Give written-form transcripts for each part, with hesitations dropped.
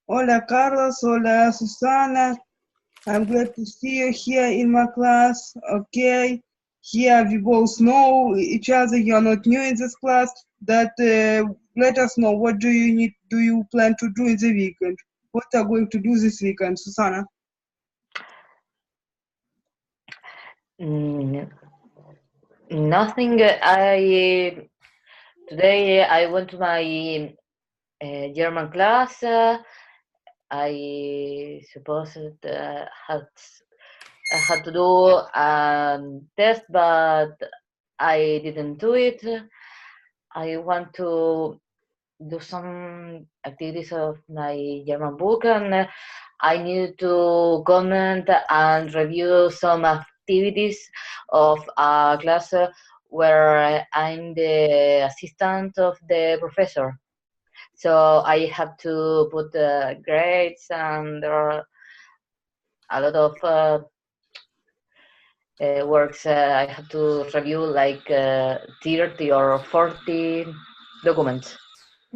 Hola Carlos, hola Susana. I'm glad to see you here in my class. Okay, here we both know each other. You're not new in this class. That let us know what do you need? Do you plan to do in the weekend? What are you going to do this weekend, Susana? Mm, Nothing. Today I went to my German class. I suppose I had to do a test, but I didn't do it. I want to do some activities of my German book, and I need to comment and review some activities of a class where I'm the assistant of the professor. So I have to put grades, and there are a lot of works I have to review, like 30 or 40 documents.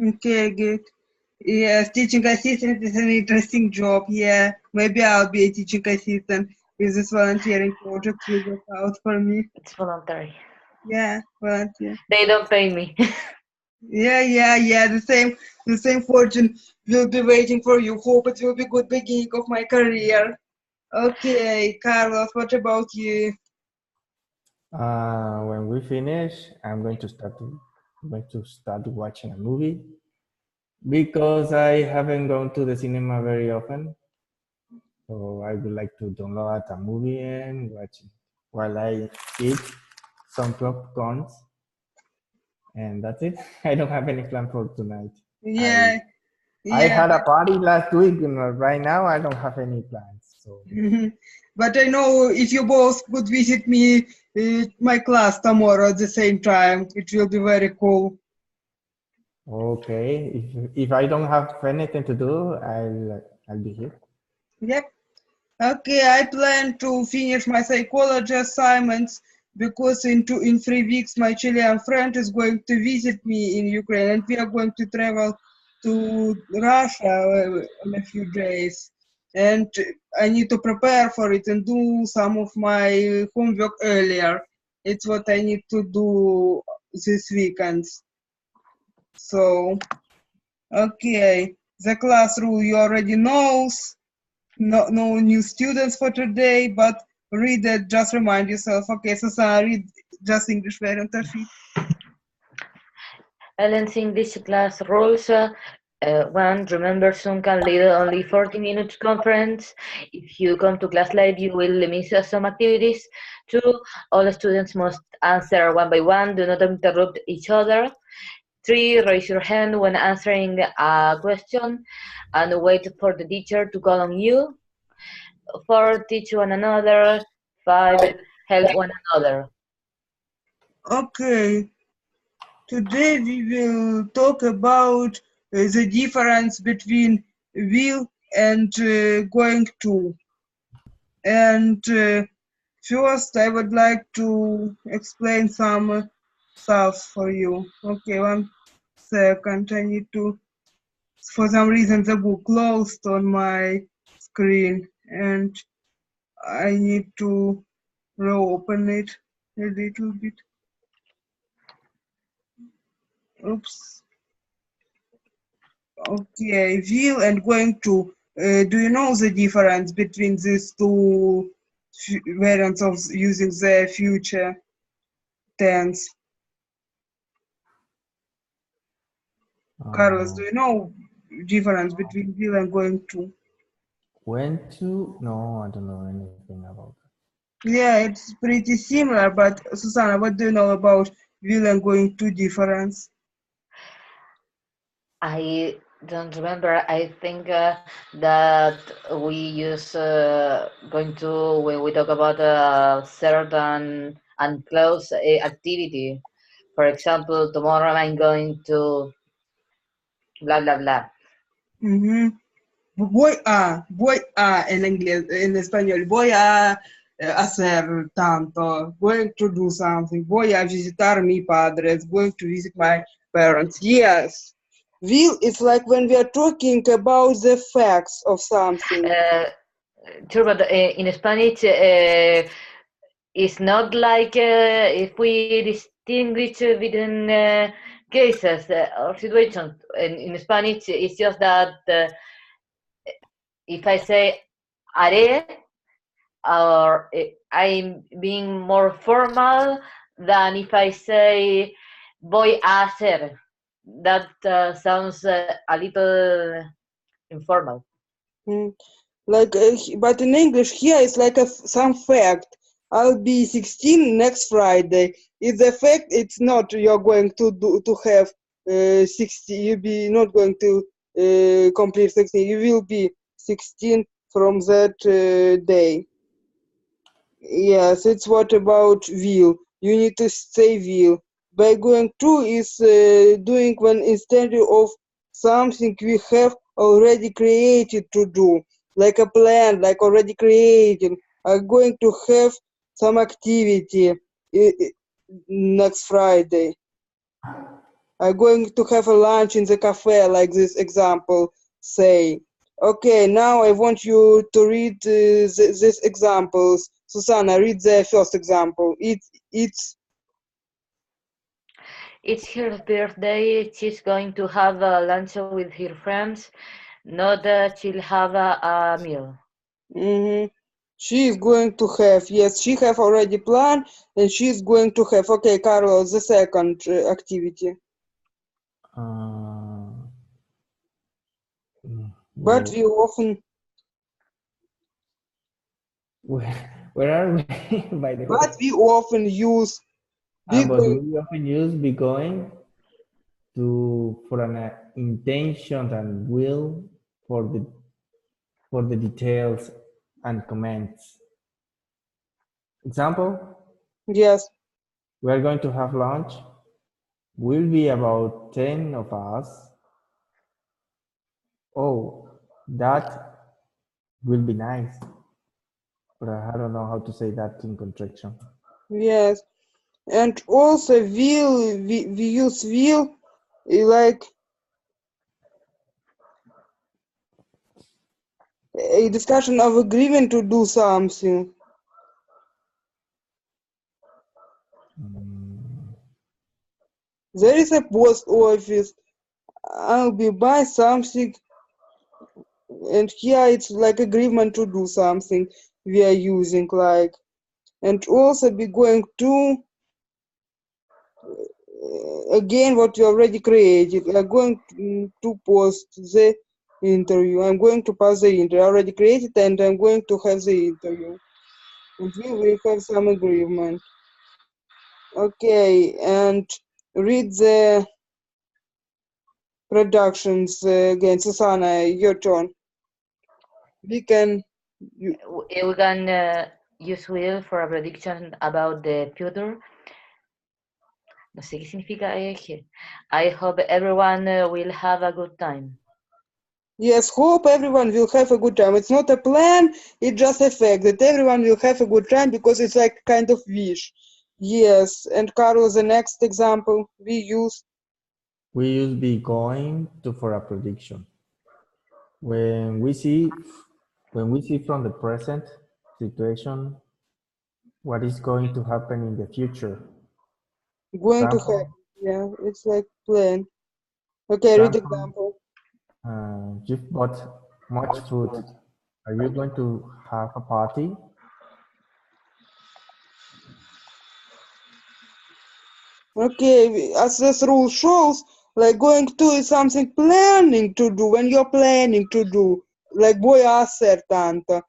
Okay, good. Yes, teaching assistant is an interesting job. Yeah, maybe I'll be a teaching assistant if this volunteering project will work out for me. It's voluntary. Yeah, volunteer. They don't pay me. Yeah. The same fortune will be waiting for you. Hope it will be good beginning of my career. Okay, Carlos, what about you? When we finish, I'm going to start watching a movie because I haven't gone to the cinema very often. So I would like to download a movie and watch it while I eat some popcorns. And that's it. I don't have any plan for tonight. Yeah, I yeah. had a party last week, and right now I don't have any plans. So But I know if you both could visit me my class tomorrow at the same time, it will be very cool. okay, if I don't have anything to do, I'll be here. Yep. Okay, I plan to finish my psychology assignments because in 3 weeks my Chilean friend is going to visit me in Ukraine and we are going to travel to Russia in a few days. And I need to prepare for it and do some of my homework earlier. It's what I need to do this weekend. So, okay, the class rule you already knows. No new students for today, but read it, just remind yourself. Okay, so Sarah, read just English variant of it. Ellen's English class rules. One, remember Zoom can lead only 40 minutes conference. If you come to class late, you will miss some activities. Two, all students must answer one by one. Do not interrupt each other. Three, raise your hand when answering a question and wait for the teacher to call on you. Four, teach one another. Five, help one another. Okay, today we will talk about the difference between will and going to. And first, I would like to explain some stuff for you. Okay, 1 second. I need to, for some reason, the book closed on my screen, and I need to reopen it a little bit. Oops. Okay, will and going to. Do you know the difference between these two variants of using the future tense? Carlos, do you know difference between will and going to? Went to? No, I don't know anything about that. Yeah, it's pretty similar, but Susanna, what do you know about will and going to difference? I don't remember. I think that we use going to when we talk about a certain and close activity. For example, tomorrow I'm going to blah blah blah. Mm-hmm. Voy a en español, voy a hacer tanto, going to do something, voy a visitar mi padres, going to visit my parents. Yes. Will is like when we are talking about the facts of something. Sure, but in Spanish, it's not like if we distinguish between cases or situations. In Spanish, it's just that if I say haré, or I'm being more formal than if I say voy a hacer. That sounds a little informal. Like, but in English here it's like some fact. I'll be 16 next Friday. If the fact it's not you're going to have 60, you'll be not going to complete 16. You will be 16 from that day. Yes, it's what about will. You need to say will. By going to is doing when instead of something we have already created to do, like a plan, like already created. I'm going to have some activity next Friday. I'm going to have a lunch in the cafe, like this example say. Okay, now I want you to read these examples. Susanna, read the first example. It's her birthday. She's going to have a lunch with her friends. Not she'll have a meal. She is going to have, yes, she have already planned, and she is going to have. Okay, Carlos, the second activity. But we often. Where are we, by the way? But we often use. But we often use be going for an intention and will for the details and comments. Example? Yes. We are going to have lunch. Will be about 10 of us. Oh, that will be nice. But I don't know how to say that in contraction. Yes. And also will, we use will like a discussion of agreement to do something. There is a post office. I'll be buy something, and here it's like agreement to do something we are using like, and also be going to again what you already created. I'm going to post the interview. I'm going to pass the interview. I already created, and I'm going to have the interview. And we will have some agreement. Okay, and read the productions again. Susanna, your turn. We can We can use will for a prediction about the future. No sé qué significa eje. I hope everyone will have a good time. Yes, hope everyone will have a good time. It's not a plan, it's just a fact that everyone will have a good time because it's like kind of wish. Yes, and Carlos, the next example we use. We use be going to for a prediction. When we see from the present situation what is going to happen in the future. Going to happen. Yeah, it's like plan. Okay, read the example. You've bought much food. Are you going to have a party? Okay, as this rule shows, like going to is something planning to do, when you're planning to do, like voy a hacer tanto.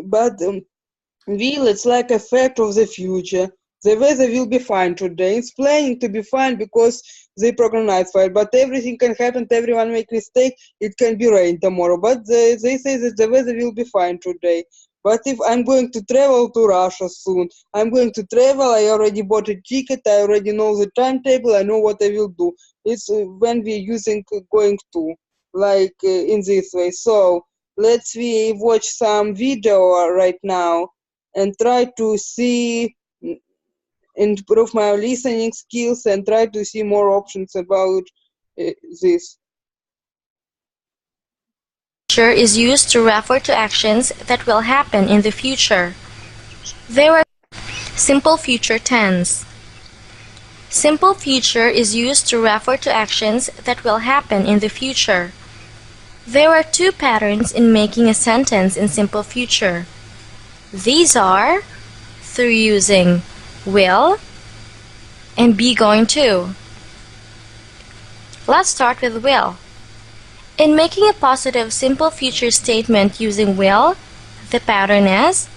But will, it's like a fact of the future. The weather will be fine today. It's planning to be fine because they programmed for it. But everything can happen. Everyone make mistake. It can be rain tomorrow. But they say that the weather will be fine today. But if I'm going to travel to Russia soon, I'm going to travel. I already bought a ticket. I already know the timetable. I know what I will do. It's when we're using going to, like in this way. So let's we watch some video right now and try to see, improve my listening skills and try to see more options about this. future is used to refer to actions that will happen in the future. There are simple future tense. Simple future is used to refer to actions that will happen in the future. There are two patterns in making a sentence in simple future. These are through using will and be going to. Let's start with will. In making a positive simple future statement using will, the pattern is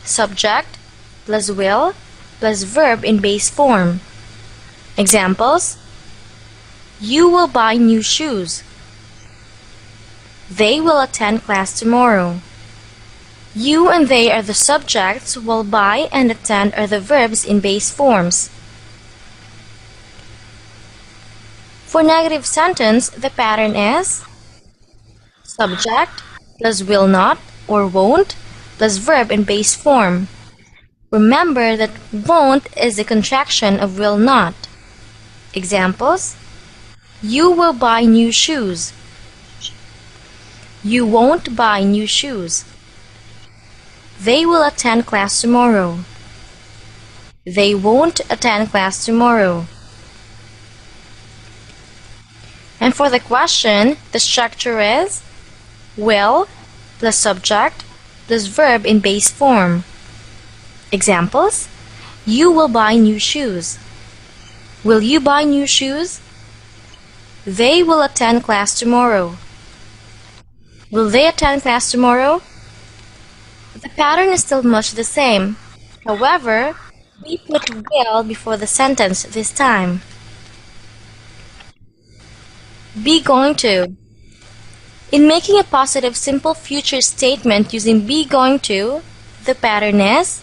subject plus will plus verb in base form. Examples: you will buy new shoes. They will attend class tomorrow. You and they are the subjects, while buy and attend are the verbs in base forms. For negative sentence, the pattern is subject plus will not or won't plus verb in base form. Remember that won't is a contraction of will not. Examples: you will buy new shoes. You won't buy new shoes. They will attend class tomorrow. They won't attend class tomorrow. And for the question, the structure is will plus subject plus verb in base form. Examples: you will buy new shoes. Will you buy new shoes? They will attend class tomorrow. Will they attend class tomorrow? The pattern is still much the same. However, we put will before the sentence this time. Be going to. In making a positive simple future statement using be going to, the pattern is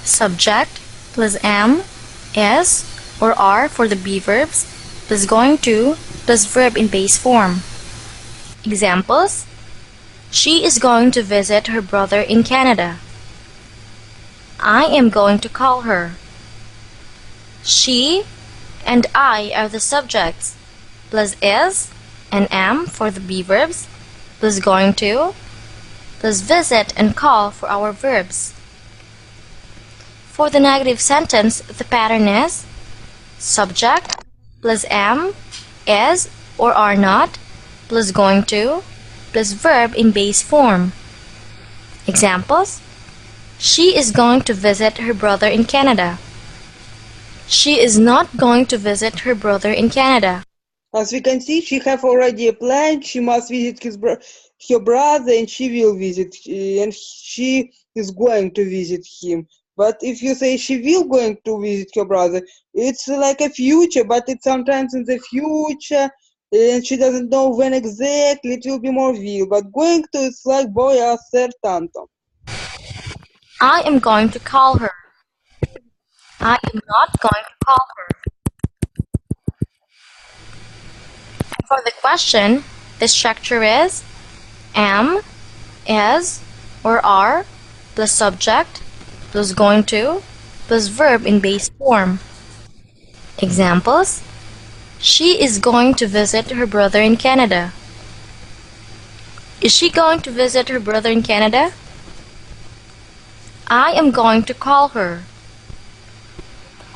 subject plus am, is, or are for the be verbs, plus going to, plus verb in base form. Examples: she is going to visit her brother in Canada. I am going to call her. She and I are the subjects, plus is and am for the be verbs, plus going to, plus visit and call for our verbs. For the negative sentence, the pattern is subject plus am, is, or are not, plus going to, plus verb in base form. Examples: she is going to visit her brother in Canada. She is not going to visit her brother in Canada. As we can see, she have already a plan. She must visit her brother, and she will visit, and she is going to visit him. But if you say she will going to visit her brother, it's like a future, but it's sometimes in the future, and she doesn't know when exactly. It will be more will. But going to, it's like voy a hacer tanto. I am going to call her. I am not going to call her. For the question, the structure is am, is, or are, plus subject, plus going to, plus verb in base form. Examples: she is going to visit her brother in Canada. Is she going to visit her brother in Canada? I am going to call her.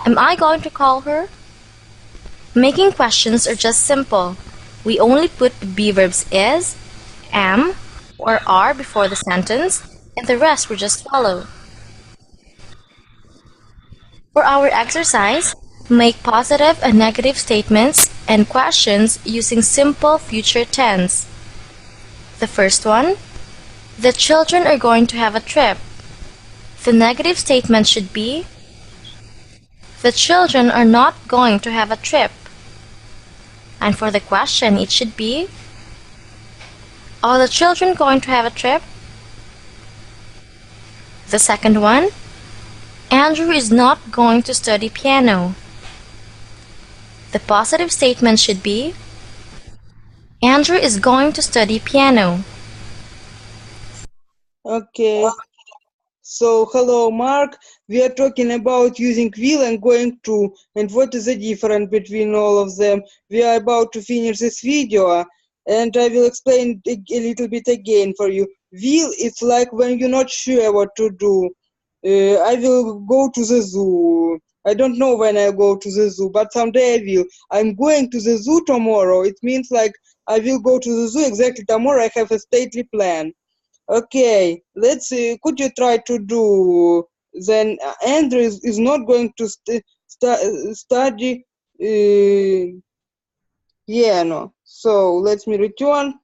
Am I going to call her? Making questions are just simple. We only put the be verbs is, am, or are before the sentence, and the rest will just follow. For our exercise, make positive and negative statements and questions using simple future tense. The first one: the children are going to have a trip. The negative statement should be the children are not going to have a trip. And for the question, it should be are the children going to have a trip? The second one: Andrew is not going to study piano. The positive statement should be Andrew is going to study piano. Okay. So, hello, Mark. We are talking about using will and going to, and what is the difference between all of them. We are about to finish this video. and I will explain it a little bit again for you. Will, it's like when you're not sure what to do. I will go to the zoo. I don't know when I go to the zoo, but someday I will. I'm going to the zoo tomorrow. It means like I will go to the zoo exactly tomorrow. I have a stately plan. Okay, let's see. Could you try to do? Then Andrew is not going to study piano. So let me return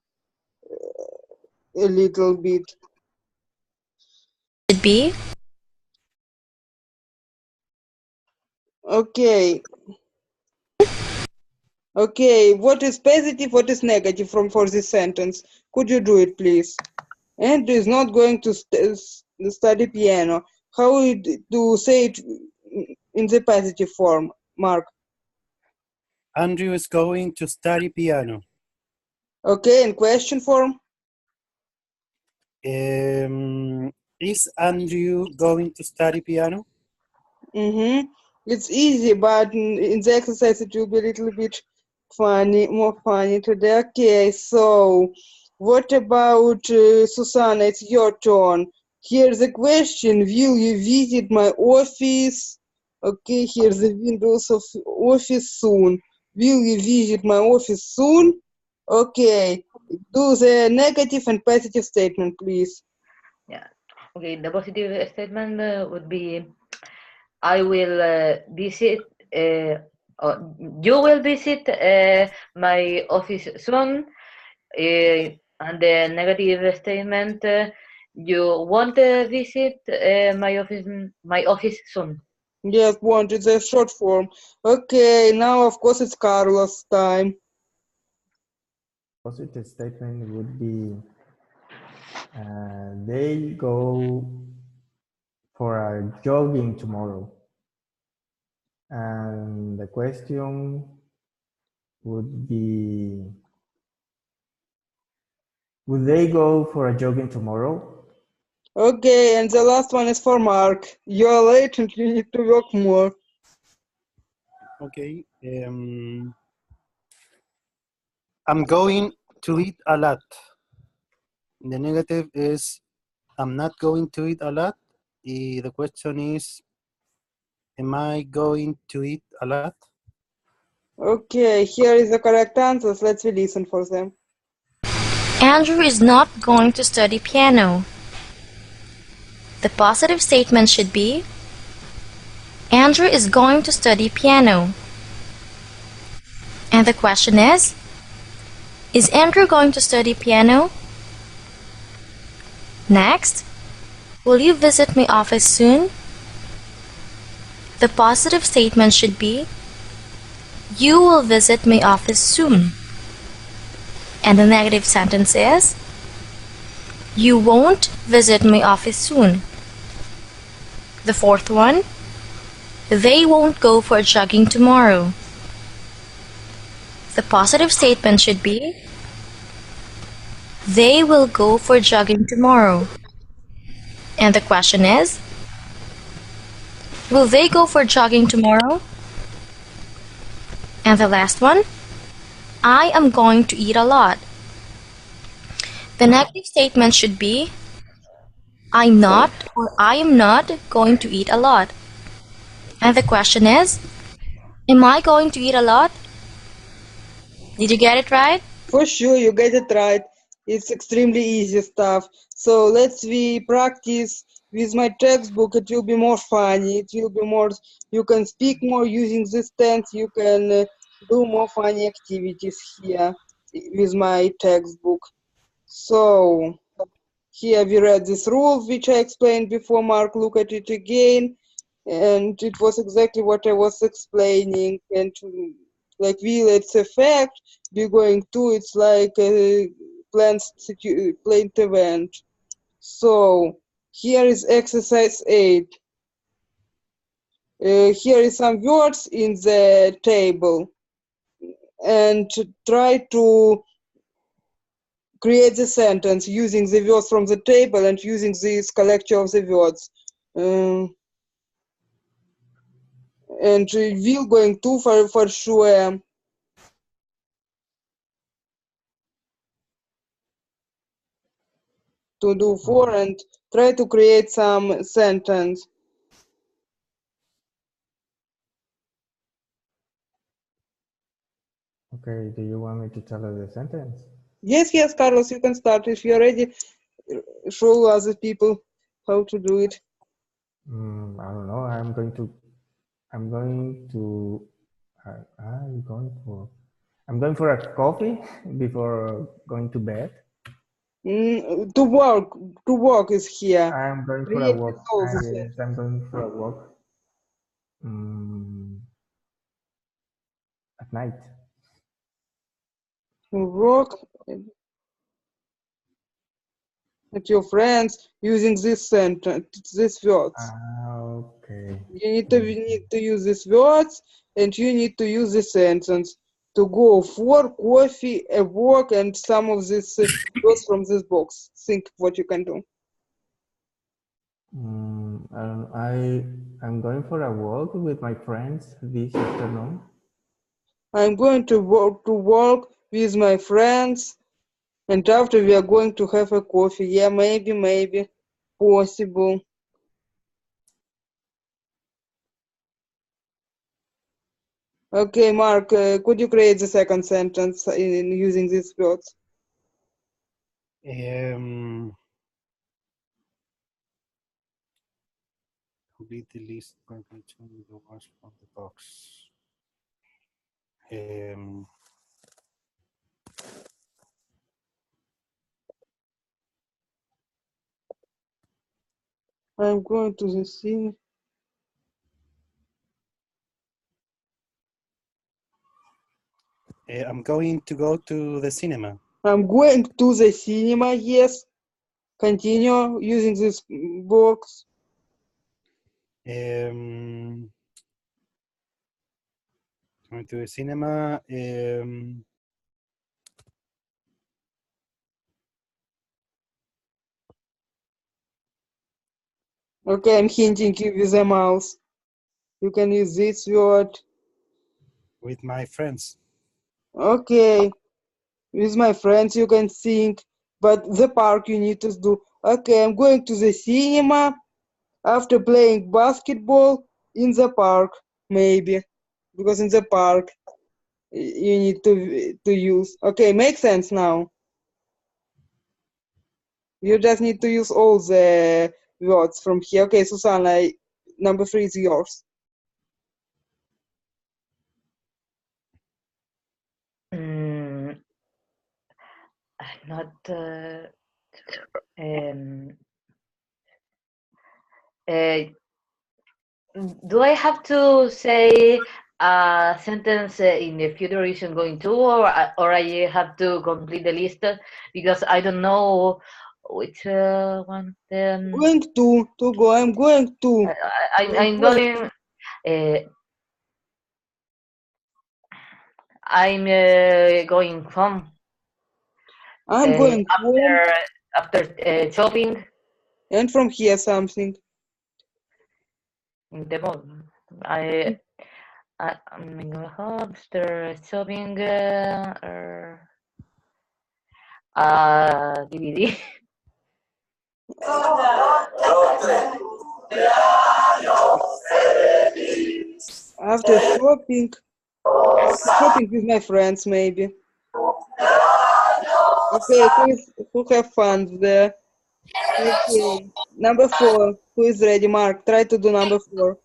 a little bit. Should be Okay. Okay, what is positive, what is negative for this sentence? Could you do it, please? Andrew is not going to study piano. How do say it in the positive form, Mark? Andrew is going to study piano. Okay, in question form? Is Andrew going to study piano? It's easy, but in the exercise it will be a little bit funny, more funny today. Okay, so what about Susanna? It's your turn. Here's the question: will you visit my office? Okay, here's the windows of office soon. Will you visit my office soon? Okay, do the negative and positive statement, please. Yeah. Okay, the positive statement would be I will visit, or you will visit my office soon. And the negative statement, you won't visit my office soon. Yes, want it's a short form. Okay, now of course it's Carlos' time. Positive statement would be they go for a jogging tomorrow. And the question would be, would they go for a jogging tomorrow? Okay, and the last one is for Mark. You're late and you need to work more. Okay. I'm going to eat a lot. The negative is I'm not going to eat a lot. The question is, am I going to eat a lot? Okay, here is the correct answers. Let's listen for them. Andrew is not going to study piano. The positive statement should be Andrew is going to study piano. And the question is Andrew going to study piano? Next, will you visit my office soon? The positive statement should be you will visit my office soon. And the negative sentence is you won't visit my office soon. The fourth one, they won't go for jogging tomorrow. The positive statement should be they will go for jogging tomorrow. And the question is, will they go for jogging tomorrow? And the last one, I am going to eat a lot. The negative statement should be I'm not or I am not going to eat a lot. And the question is, am I going to eat a lot? Did you get it right? For sure, you get it right. It's extremely easy stuff. So let's practice with my textbook. It will be more funny. It will be more, you can speak more using this tense. You can do more funny activities here with my textbook. So here we read this rule, which I explained before. Mark, look at it again. And it was exactly what I was explaining. And like will, it's a fact. Be going to, it's like a planned event. So here is exercise 8. Here is some words in the table. And try to create the sentence using the words from the table and using this collection of the words. And will going to for sure. to do for and try to create some sentence. Okay, do you want me to tell you the sentence? Yes, yes, Carlos, you can start. If you're ready, show other people how to do it. I don't know. I'm going to I'm going for a coffee before going to bed. To work is here. I'm going for a Create walk. also Yes, I'm going for a walk at night. work with your friends using this sentence, these words. Okay. You need to use these words, and you need to use the sentence to go for coffee, a walk, and some of this words from this box. Think what you can do. I'm going for a walk with my friends this afternoon. I'm going to work with my friends, and after we are going to have a coffee. Yeah, maybe possible. Okay, Mark, could you create the second sentence in using these words? Complete the list according to the words from the box. I'm going to the scene. I'm going to go to the cinema. I'm going to the cinema, yes. Continue using this box. Going to the cinema. Okay, I'm hinting you with the mouse. You can use this word. With my friends. Okay, with my friends you can think, but the park you need to do. Okay, I'm going to the cinema after playing basketball in the park, maybe, because in the park you need to use. Okay, makes sense now. You just need to use all the words from here. Okay, Susanna, number 3 is yours. I'm not. Do I have to say a sentence in the future isn't going to, or I have to complete the list because I don't know which one. Going to go. I'm going to. I'm going. I'm going home. I'm going home. After shopping And from here something. in the mall. I'm going home after shopping DVD. After shopping with my friends, maybe. Okay, who have fun there? Okay, number 4. Who is ready? Mark, try to do number 4.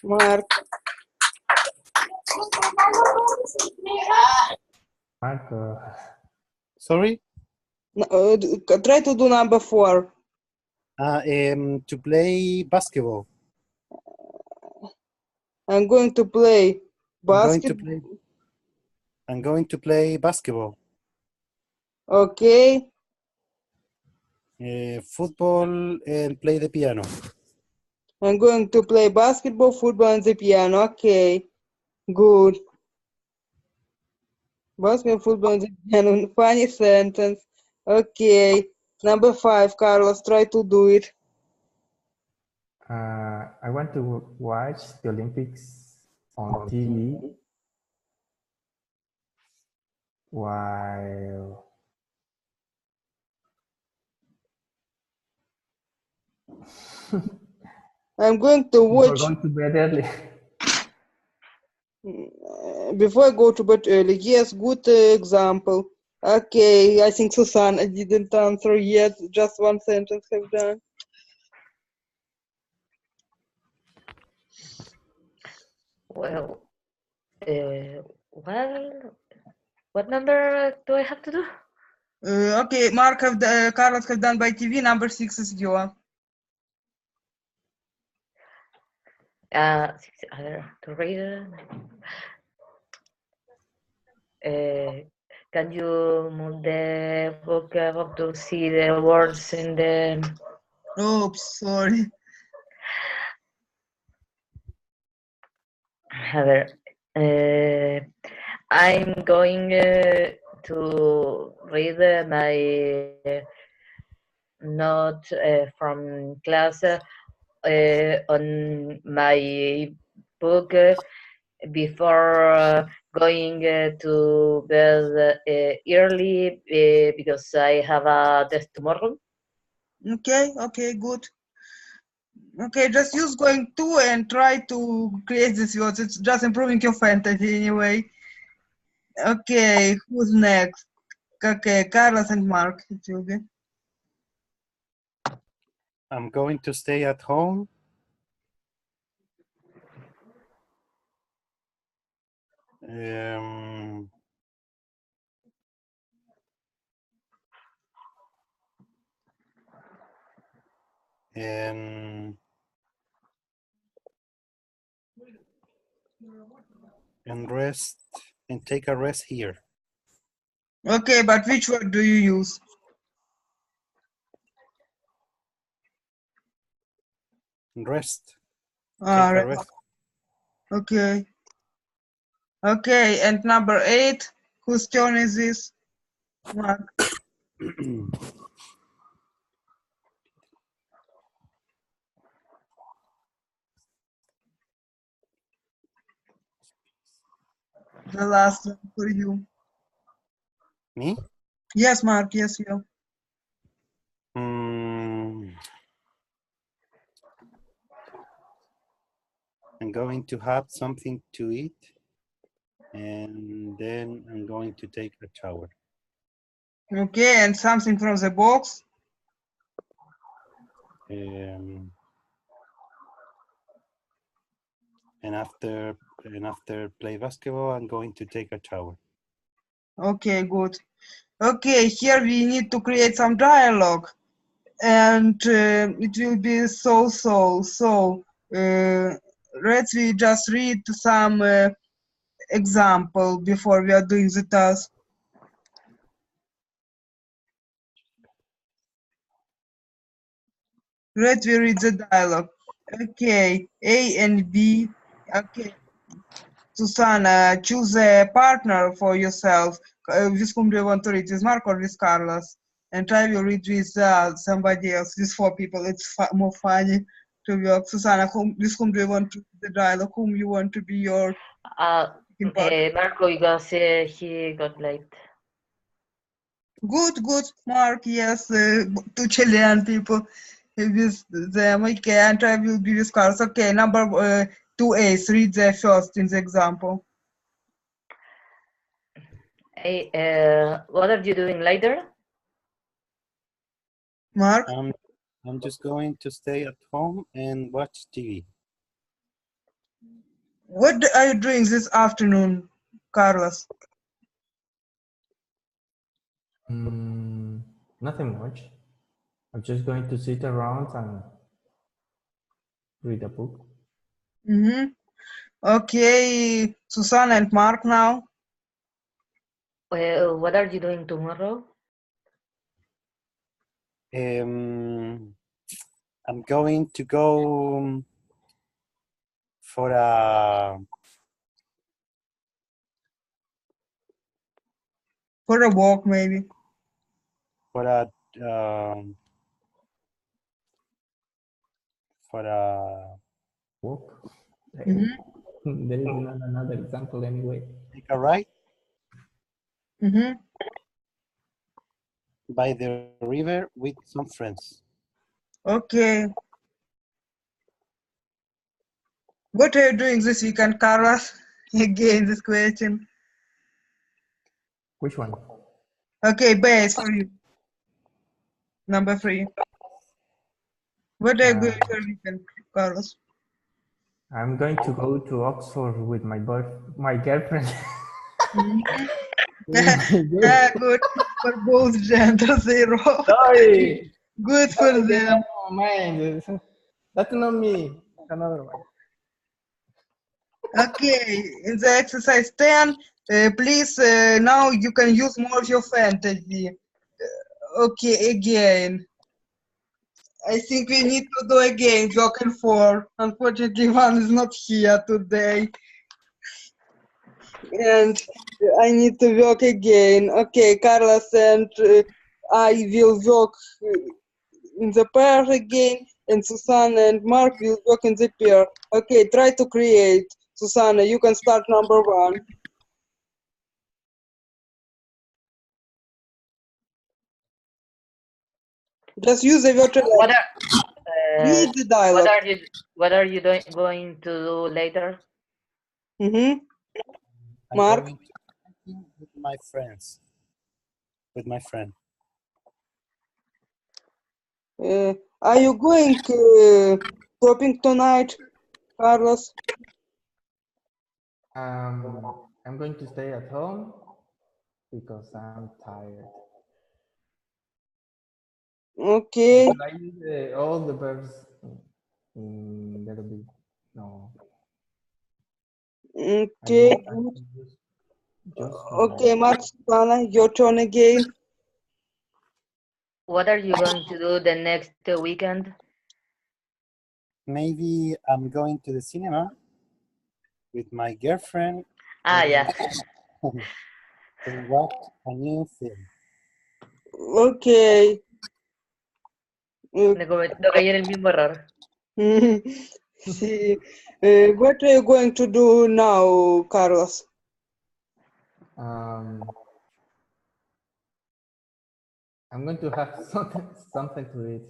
Mark. Mark, Sorry? Try to do number 4. To play basketball. I'm going to play basketball. I'm going to play basketball. Okay. Football and play the piano. I'm going to play basketball, football, and the piano. Okay. Good. Basketball, football, and the piano. Funny sentence. Okay. Number 5, Carlos, try to do it. I want to watch the Olympics on TV while I'm going to before watch going to bed early. before I go to bed early. Yes, good example. Okay, I think Susanna didn't answer yet. Just one sentence have done. Well, what number do I have to do? Okay, Mark Carlos have done by TV. Number 6 is your. To read. Can you move the book up to see the words in the? Oops, sorry. Heather, I'm going to read my note from class on my book before going to bed early because I have a test tomorrow. Okay, good. Okay, just use going to and try to create these words. It's just improving your fantasy anyway. Okay, who's next? Okay, Carlos and Mark. It will be. I'm going to stay at home. And rest and take a rest here. Okay, but which word do you use? Rest. Ah, Take a rest. okay. Okay, and number 8, whose turn is this? Mark. The last one for you. Me? Yes, Mark, yes, you. I'm going to have something to eat, and then I'm going to take a shower. Okay, and something from the box? And after play basketball, I'm going to take a shower. Okay, good. Okay, here we need to create some dialogue, and it will be so. Let's we just read some example before we are doing the task. Let's we read the dialogue. Okay, A and B. Okay, Susanna, choose a partner for yourself. With whom do you want to read? With Mark or with Carlos? And try to read with somebody else. With 4 people, it's more funny to work. Susanna, with whom do you want to read the dialogue? Whom you want to be your partner? Marco, because he got late. Good, Mark. Yes, 2 Chilean people with them. Okay, and try will be with Carlos. Okay, number 2A. Read the first in the example. Hey, what are you doing later? Mark? I'm just going to stay at home and watch TV. What are you doing this afternoon, Carlos? Nothing much. I'm just going to sit around and read a book. Okay, Susanna and Mark now. What are you doing tomorrow? I'm going to go for a walk, maybe. For a Walk. There is not another example anyway. Take a ride Mm-hmm. by the river with some friends. Okay. What are you doing this weekend, Carlos? Again, this question. Which one? Okay, base for you. Number 3. What are you doing for weekend, Carlos? I'm going to go to Oxford with my girlfriend. Good for both genders, zero. Sorry. Good for them. Oh, man. That's not me. It's another one. Okay, in the exercise 10, please, now you can use more of your fantasy. Okay, again. I think we need to do again, work and for. Unfortunately, one is not here today. And I need to work again. Okay, Carlos and I will work in the pair again, and Susanna and Mark will work in the pair. Okay, try to create. Susanna, you can start number 1. Just use the virtual. What are Read the dialogue. what are you going to do later? Mm-hmm. I'm Mark? going to with my friends. With my friend. Are you going shopping tonight, Carlos? I'm going to stay at home because I'm tired. Okay. Should I use all the verbs in little bit? No. Okay. Okay, Mark, Susanna, your turn again. What are you going to do the next weekend? Maybe I'm going to the cinema with my girlfriend. Yeah. To watch a new film. Okay. Me caí en el mismo error. See, what are you going to do now, Carlos? I'm going to have something to eat.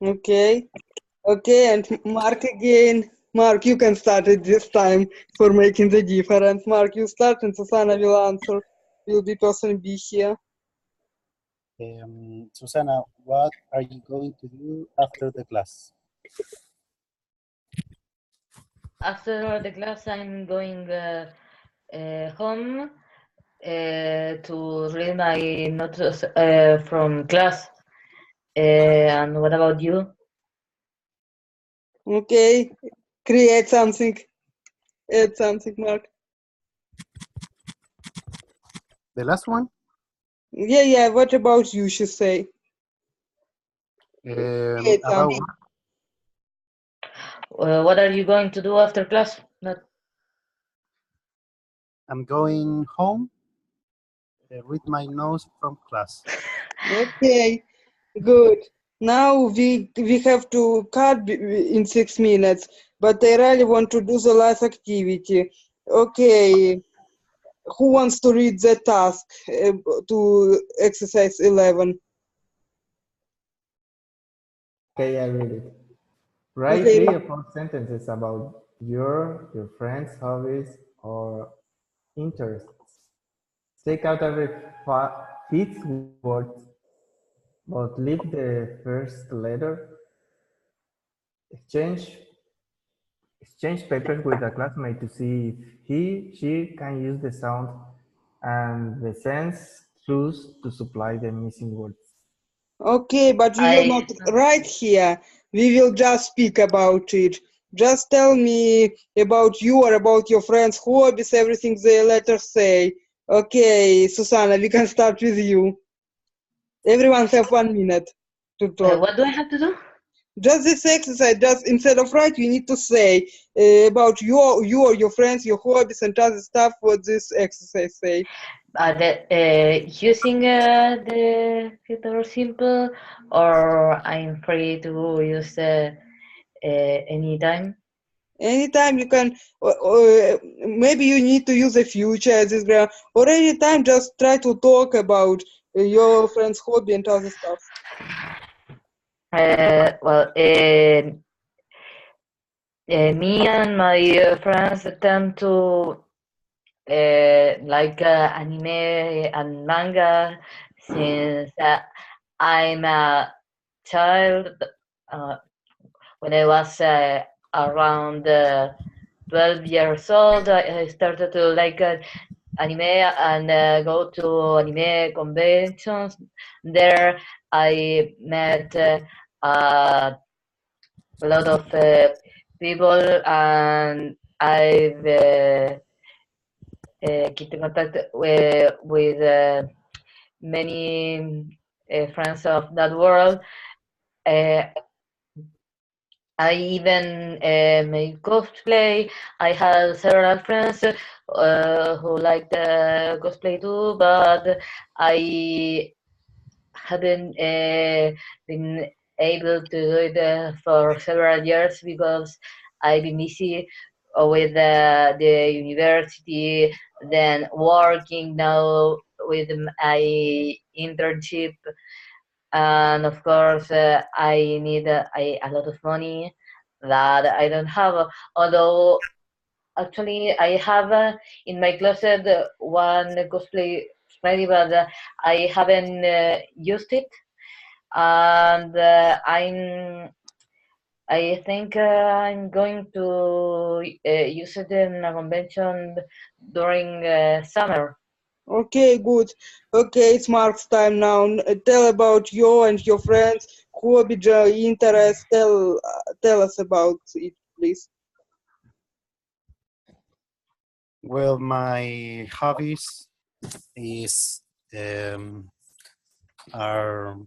Okay. Okay, and Mark again. Mark, you can start it this time for making the difference. Mark, you start and Susanna will answer. Will be person B here. Susanna, what are you going to do after the class? After the class, I'm going home to read my notes from class. And what about you? Okay, create something. Add something, Mark. The last one? Yeah, what about you, should say? Create About something. What are you going to do after class? I'm going home, read my notes from class. Okay, good. Now we have to cut in 6 minutes, but I really want to do the last activity. Okay, who wants to read the task to exercise 11? Okay, I read it. Write Okay. 3 or 4 sentences about your friend's hobbies or interests. Take out every 5th word, but leave the first letter. Exchange papers with a classmate to see if she can use the sound and the sense clues to supply the missing words. Okay, but we will not write here. We will just speak about it. Just tell me about you or about your friends' hobbies, everything the letters say. Okay, Susanna, we can start with you. Everyone have 1 minute to talk. What do I have to do? Just this exercise, just instead of write, you need to say about you or your friends, your hobbies and other stuff, what this exercise say. Using the future simple, or I'm free to use anytime? Anytime you can, maybe you need to use the future as this grammar, or anytime just try to talk about your friend's hobby and other stuff. Well, me and my friends tend to like anime and manga since I'm a child. Uh, when I was around 12 years old, I started to like anime and go to anime conventions. There, I met a lot of people, and I've kept in contact with many friends of that world. Uh, I even made cosplay. I had several friends who liked cosplay too, but I haven't been able to do it for several years because I've been busy with the university, then working now with my internship, and of course I need a lot of money that I don't have. Although actually I have in my closet one cosplay ready, but I haven't used it, and I think I'm going to use it in a convention during summer. Okay, good. Okay, it's Mark's time now. Tell about you and your friends, hobby, interest. Tell us about it, please. Well, my hobbies are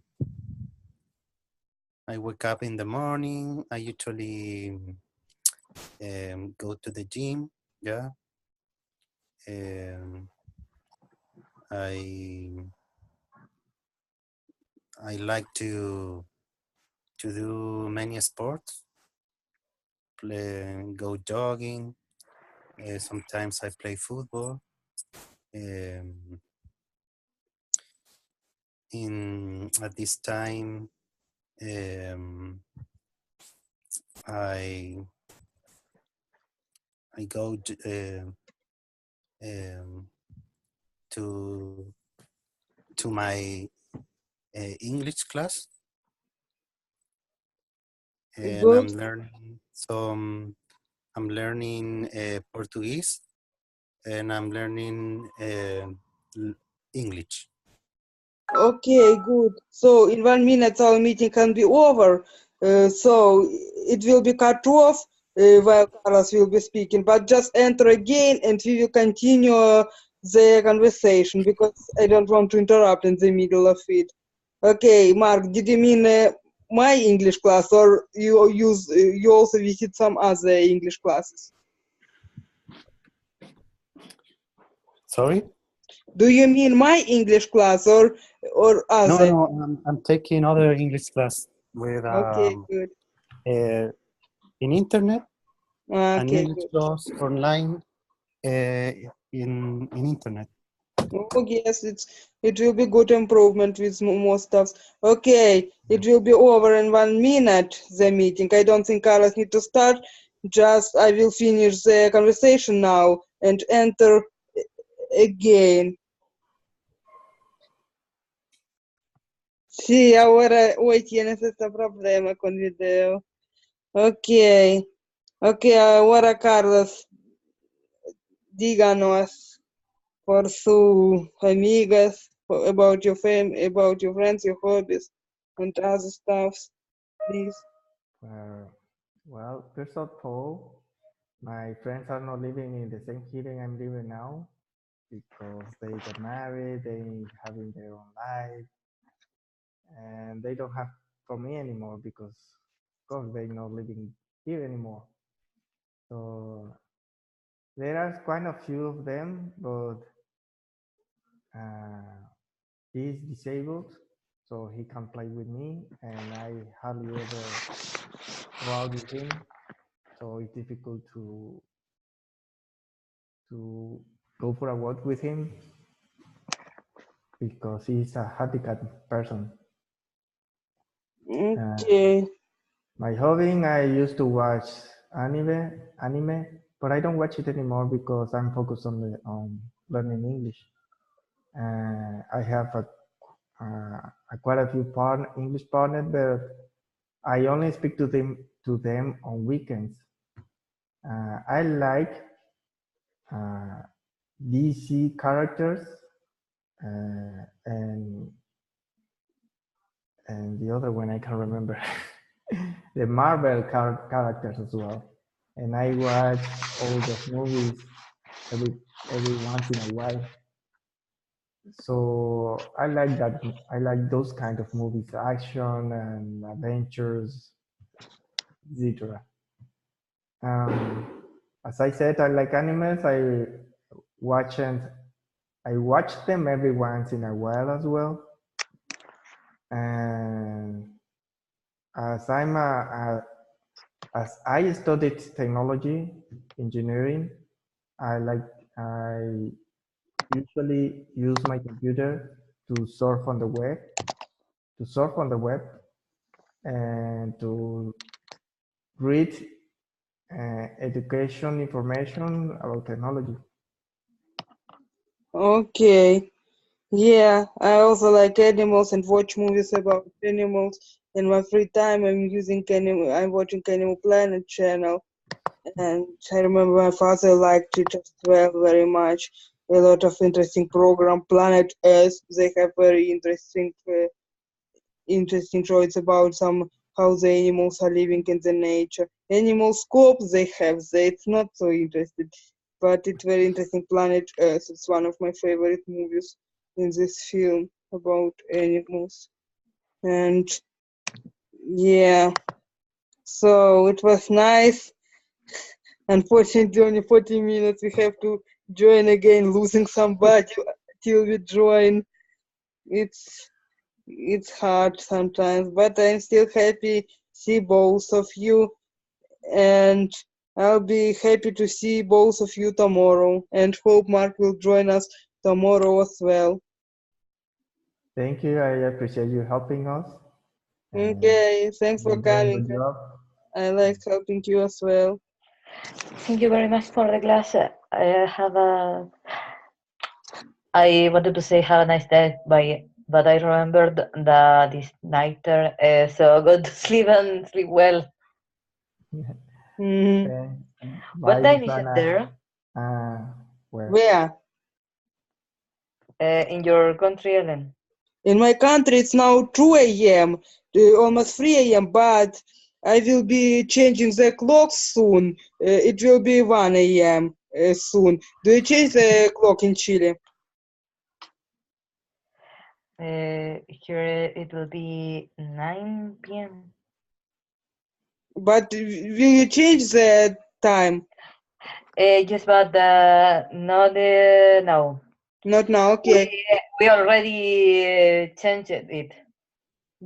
I wake up in the morning. I usually go to the gym. Yeah. I I like to do many sports. Go jogging. Sometimes I play football. Um, at this time, I go to my English class, and Good. I'm learning some. I'm learning Portuguese, and I'm learning English. Okay, good. So in 1 minute our meeting can be over. So it will be cut off while Carlos will be speaking. But just enter again, and we will continue the conversation because I don't want to interrupt in the middle of it. Okay, Mark, did you mean my English class, or you also visit some other English classes? Sorry? Do you mean my English class or No, other? no, I'm taking other English class with Okay, good. in internet, an Okay, English good. class online in internet. Oh, yes, it will be good improvement with more stuff. Okay, it will be over in 1 minute, the meeting. I don't think Carlos need to start. Just I will finish the conversation now and enter again. Sì, ahora hoy tienes esta problema con video. Ok, ok, ahora Carlos, díganos por sus amigas, about your about your friends, your hobbies, and other stuff, please. Well, first of all, my friends are not living in the same city I'm living now because they got married, they having their own life, and they don't have for me anymore because, of course, they're not living here anymore. So there are quite a few of them, but he's disabled, so he can't play with me, and I hardly ever go out with him. so it's difficult to go for a walk with him because he's a handicapped person. Okay. My hobby, I used to watch anime, but I don't watch it anymore because I'm focused on learning English. I have quite a few English partners, but I only speak to them on weekends. I like DC characters and the other one I can't remember. The Marvel characters as well. And I watch all those movies every once in a while. So I like that. I like those kind of movies, action and adventures, etc. As I said, I like animes. watch and I watch them every once in a while as well. And as as I studied technology engineering, I usually use my computer to surf on the web, and to read education information about technology. Okay. Yeah, I also like animals and watch movies about animals. In my free time, I'm watching Animal Planet channel. And I remember my father liked it as well very much. A lot of interesting program. Planet Earth, they have very interesting shows about how the animals are living in the nature. Animal Scope it's not so interesting, but it's very interesting. Planet Earth, it's one of my favorite movies in this film about animals. And yeah, so it was nice. Unfortunately, only 40 minutes. We have to join again, losing somebody till we join. It's hard sometimes, but I'm still happy see both of you, and I'll be happy to see both of you tomorrow, and hope Mark will join us tomorrow as well. Thank you. I appreciate you helping us. Okay, thanks for coming. Good job. I like helping you as well. Thank you very much for the class. I wanted to say have a nice day, but I remembered that this night, so go to sleep and sleep well. What time is it there? Where? In your country, Ellen? In my country, it's now 2 a.m., almost 3 a.m., but I will be changing the clock soon. It will be 1 a.m. Soon. Do you change the clock in Chile? Here it will be 9 p.m. But will you change the time? Yes, but not now. Not now, okay. We already changed it.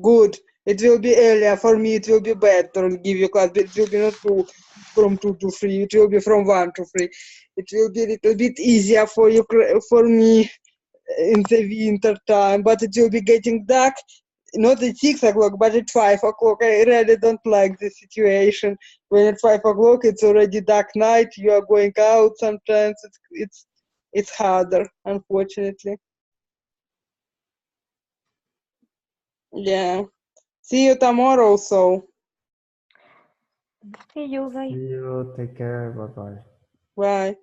Good. It will be earlier. For me, it will be better. Give you class, but it will be not from 2 to 3. It will be from 1 to 3. It will be a little bit easier for you, for me, in the winter time, but it will be getting dark, not at 6 o'clock, but at 5 o'clock. I really don't like this situation. When at 5 o'clock it's already dark night, you are going out sometimes. It's harder, unfortunately. Yeah. See you tomorrow, so. See you, bye. See you. Take care. Bye-bye. Bye.